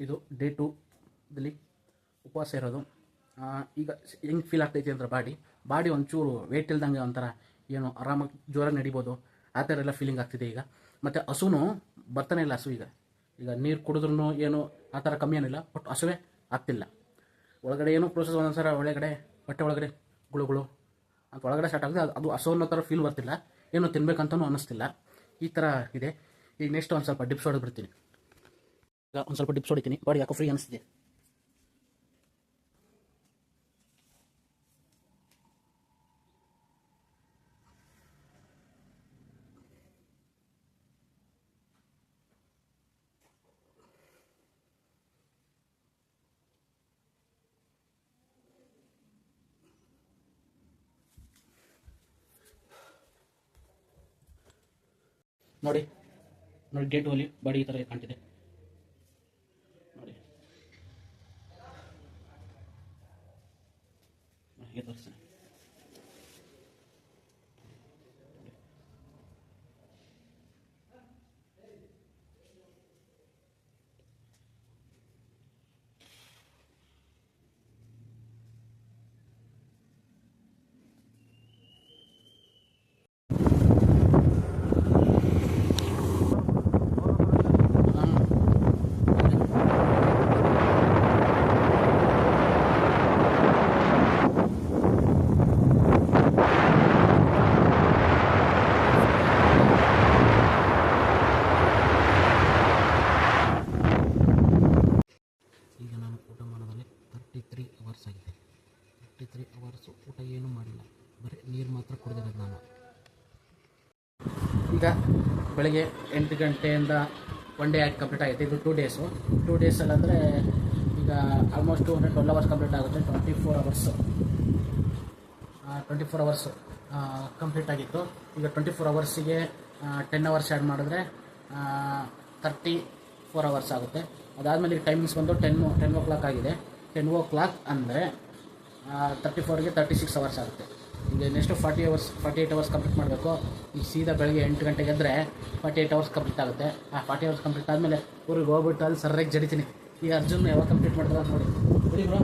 ಇದು ಡೇ 2ದಲ್ಲಿ ಉಪವಾಸ ಇರೋದು. ಈಗ ಹೆಂಗೆ ಫೀಲ್ ಆಗ್ತೈತಿ ಅಂದ್ರೆ ಬಾಡಿ ಒಂಚೂರು ವೇಟ್ ಇಲ್ದಂಗೆ ಒಂಥರ ಏನು ಆರಾಮಾಗಿ ಜೋರಾಗಿ ನಡಿಬೋದು ಆ ಥರ ಎಲ್ಲ ಫೀಲಿಂಗ್ ಆಗ್ತಿದೆ ಈಗ. ಮತ್ತು ಹಸುನು ಬರ್ತಾನೆ ಇಲ್ಲ. ಈಗ ನೀರು ಕುಡಿದ್ರೂ ಏನು ಆ ಥರ ಕಮ್ಮಿ ಏನಿಲ್ಲ, ಬಟ್ ಹಸುವೇ ಆಗ್ತಿಲ್ಲ. ಒಳಗಡೆ ಏನೋ ಪ್ರೋಸೆಸ್ ಒಂದೊಂದ್ಸಲ ಒಳಗಡೆ ಹೊಟ್ಟೆ ಒಳಗಡೆ ಗುಳುಗುಳು ಅಂತ ಒಳಗಡೆ ಸ್ಟಾರ್ಟ್ ಆಗಿದೆ. ಅದು ಹಸು ಅನ್ನೋ ಥರ ಫೀಲ್ ಬರ್ತಿಲ್ಲ, ಏನೋ ತಿನ್ಬೇಕಂತನೂ ಅನ್ನಿಸ್ತಿಲ್ಲ. ಈ ಥರ ಇದೆ. ಈಗ ನೆಕ್ಸ್ಟ್ ಒಂದು ಸ್ವಲ್ಪ ಡಿಪ್ಸ್ ಹೊಡೆದ್ಬಿಡ್ತೀನಿ. ಈಗ ಒಂದು ಸ್ವಲ್ಪ ಡಿಪ್ಸ್ ಹೊಡಿತೀನಿ, ಬಾಡಿ ಯಾಕೋ ಫ್ರೀ ಅನಿಸ್ತಿದೆ. ನೋಡಿ ಡೇ 2 ಅಲ್ಲಿ ಬಾಡಿ ಈ ಥರ ಕಾಣ್ತಿದೆ ನೋಡಿ. ಹೀಗೆ ತೋರಿಸ್ತೀನಿ. ಈಗ ನಾನು ಊಟ ಮಾಡೋದಲ್ಲಿ 33 ಅವರ್ಸ್ ಆಗಿದೆ. 33 ಅವರ್ಸು ಊಟ ಏನೂ ಮಾಡಿಲ್ಲ, ಬರೀ ನೀರು ಮಾತ್ರ ಕುಡಿದಿರೋದು ನಾನು. ಈಗ ಬೆಳಗ್ಗೆ 8 ಗಂಟೆಯಿಂದ 1 ಡೇ ಆಗಿ ಕಂಪ್ಲೀಟ್ ಆಗಿದೆ. ಇದು 2 ಡೇಸು. 2 ಡೇಸಲ್ಲಾದರೆ ಈಗ ಆಲ್ಮೋಸ್ಟ್ 12 ಅವರ್ಸ್ ಕಂಪ್ಲೀಟ್ ಆಗುತ್ತೆ. 24 ಅವರ್ಸು ಕಂಪ್ಲೀಟ್ ಆಗಿತ್ತು. ಈಗ 24 ಅವರ್ಸಿಗೆ 10 ಅವರ್ಸ್ ಆ್ಯಡ್ ಮಾಡಿದ್ರೆ 34 ಅವರ್ಸ್ ಆಗುತ್ತೆ. ಅದಾದಮೇಲೆ ಈಗ ಟೈಮಿಂಗ್ಸ್ ಬಂದು 10 ಓ ಕ್ಲಾಕ್ ಆಗಿದೆ. 10 ಓ ಕ್ಲಾಕ್ ಅಂದರೆ 34ಗೆ 36 ಅವರ್ಸ್ ಆಗುತ್ತೆ. ಈಗ ನೆಕ್ಸ್ಟ್ 48 ಅವರ್ಸ್ ಕಂಪ್ಲೀಟ್ ಮಾಡಬೇಕು. ಈಗ ಸೀದಾ ಬೆಳಗ್ಗೆ 8 ಗಂಟೆಗೆ ಎದ್ದರೆ 48 ಅವರ್ಸ್ ಕಂಪ್ಲೀಟ್ ಆಗುತ್ತೆ. 40 ಅವರ್ಸ್ ಕಂಪ್ಲೀಟ್ ಆದಮೇಲೆ ಊರಿಗೆ ಹೋಗ್ಬಿಟ್ಟು ಅಲ್ಲಿ ಸರ್ರಾಗಿ ಜಡಿತೀನಿ. ಈಗ ಅರ್ಜುನ್ ಯಾವಾಗ ಕಂಪ್ಲೀಟ್ ಮಾಡ್ತಾರೆ ಅಂತ ನೋಡಿ. ಬ್ರೋ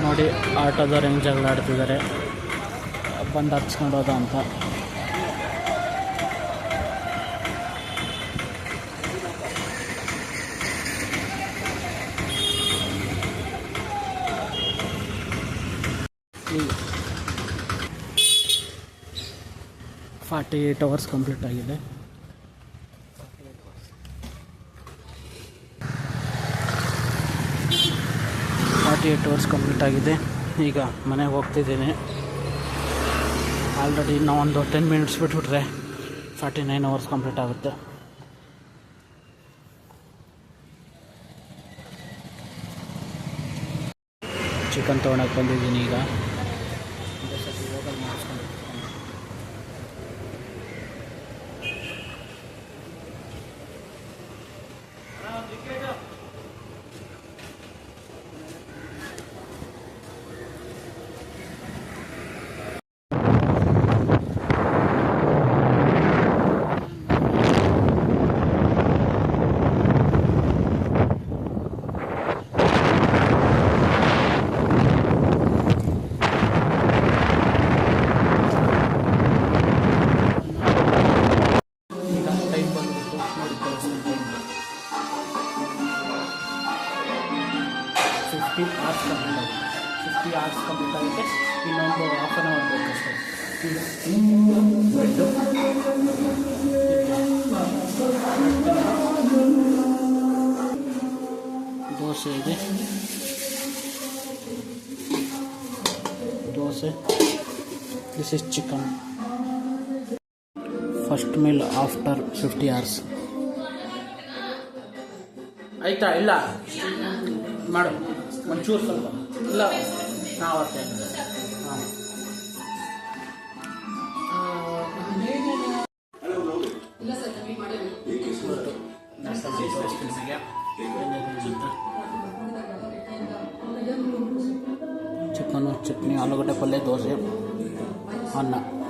ನೋಡಿ ಆಟೋದವ್ರು ಹೆಂಗೆ ಜಗಳ ಆಡ್ತಿದ್ದಾರೆ, ಬಂದು ಹಚ್ಕೊಂಡು ಹೋದ ಅಂತ. ಈಗ 48 ಅವರ್ಸ್ ಕಂಪ್ಲೀಟ್ ಆಗಿದೆ. 48 ಅವರ್ಸ್ ಕಂಪ್ಲೀಟ್ ಆಗಿದೆ. ಈಗ ಮನೆಗೆ ಹೋಗ್ತಿದ್ದೀನಿ. ಆಲ್ರೆಡಿ ಇನ್ನೂ 10 ಮಿನಿಟ್ಸ್ ಬಿಟ್ಬಿಟ್ರೆ 49 ಅವರ್ಸ್ ಕಂಪ್ಲೀಟ್ ಆಗುತ್ತೆ. ಚಿಕನ್ ತೊಗೊಳಕ್ಕೆ ಬಂದಿದ್ದೀನಿ. ಈಗ ಅವರ್ಸ್ ಕಂಪ್ಲೀಟ್ ಆಗುತ್ತೆ. 50 ಅವರ್ಸ್ ಕಂಪ್ಲೀಟ್ ಆಗುತ್ತೆ. ಇನ್ನೊಂದು half an hour bread, dosa ಇದೆ, dosa. This is chicken. First meal after 50 hours. ಆಯ್ತಾ? ಇಲ್ಲ ಮಾಡು ಒಂಚೂರು ಸ್ವಲ್ಪ. ಇಲ್ಲ ನಾವು ಹಾಂ ಚಿಕನ್ನು, ಚಟ್ನಿ, ಆಲೂಗಡ್ಡೆ ಪಲ್ಯ, ದೋಸೆ, ಅನ್ನ.